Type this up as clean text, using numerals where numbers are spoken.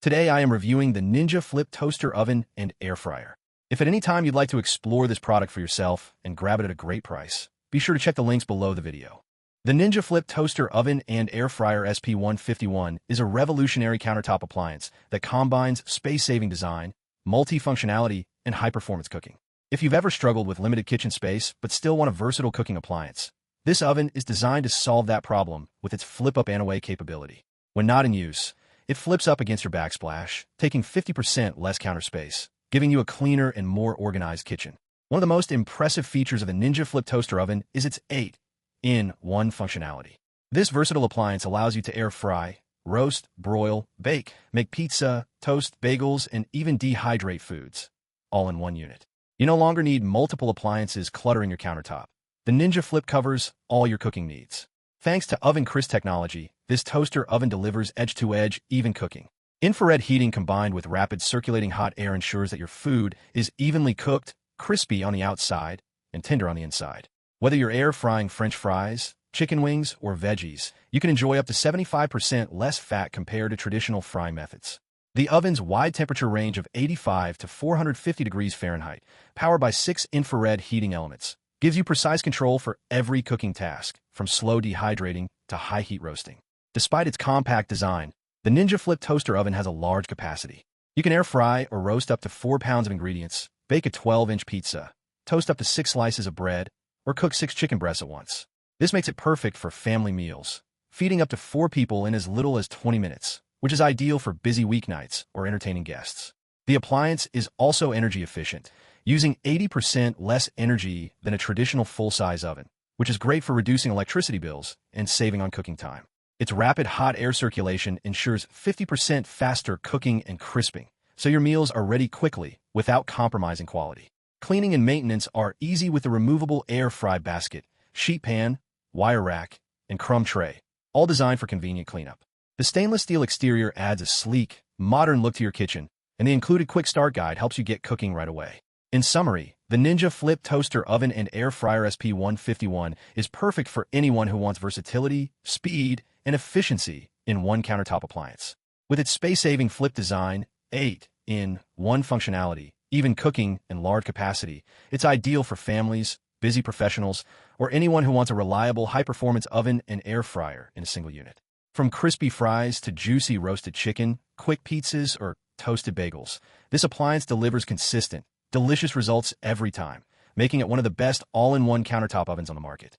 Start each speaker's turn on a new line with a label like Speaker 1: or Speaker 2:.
Speaker 1: Today I am reviewing the Ninja Flip Toaster Oven and Air Fryer. If at any time you'd like to explore this product for yourself and grab it at a great price, be sure to check the links below the video. The Ninja Flip Toaster Oven and Air Fryer SP151 is a revolutionary countertop appliance that combines space-saving design, multi-functionality, and high-performance cooking. If you've ever struggled with limited kitchen space but still want a versatile cooking appliance, this oven is designed to solve that problem with its flip-up and away capability. When not in use, it flips up against your backsplash, taking 50% less counter space, giving you a cleaner and more organized kitchen. One of the most impressive features of the Ninja Flip Toaster Oven is its 8-in-1 functionality. This versatile appliance allows you to air fry, roast, broil, bake, make pizza, toast, bagels, and even dehydrate foods, all in one unit. You no longer need multiple appliances cluttering your countertop. The Ninja Flip covers all your cooking needs. Thanks to OvenCrisp Technology, this toaster oven delivers edge-to-edge, even cooking. Infrared heating combined with rapid circulating hot air ensures that your food is evenly cooked, crispy on the outside, and tender on the inside. Whether you're air frying French fries, chicken wings, or veggies, you can enjoy up to 75% less fat compared to traditional frying methods. The oven's wide temperature range of 85 to 450 degrees Fahrenheit, powered by 6 infrared heating elements, gives you precise control for every cooking task, from slow dehydrating to high-heat roasting. Despite its compact design, the Ninja Flip Toaster Oven has a large capacity. You can air fry or roast up to 4 pounds of ingredients, bake a 12-inch pizza, toast up to 6 slices of bread, or cook 6 chicken breasts at once. This makes it perfect for family meals, feeding up to 4 people in as little as 20 minutes, which is ideal for busy weeknights or entertaining guests. The appliance is also energy efficient, using 80% less energy than a traditional full-size oven, which is great for reducing electricity bills and saving on cooking time. Its rapid hot air circulation ensures 50% faster cooking and crisping, so your meals are ready quickly without compromising quality. Cleaning and maintenance are easy with the removable air fry basket, sheet pan, wire rack, and crumb tray, all designed for convenient cleanup. The stainless steel exterior adds a sleek, modern look to your kitchen, and the included quick start guide helps you get cooking right away. In summary, the Ninja Flip Toaster Oven and Air Fryer SP151 is perfect for anyone who wants versatility, speed, and efficiency in one countertop appliance. With its space-saving flip design, 8-in-1 functionality, even cooking, and large capacity, it's ideal for families, busy professionals, or anyone who wants a reliable, high-performance oven and air fryer in a single unit. From crispy fries to juicy roasted chicken, quick pizzas, or toasted bagels, this appliance delivers consistent, delicious results every time, making it one of the best all-in-one countertop ovens on the market.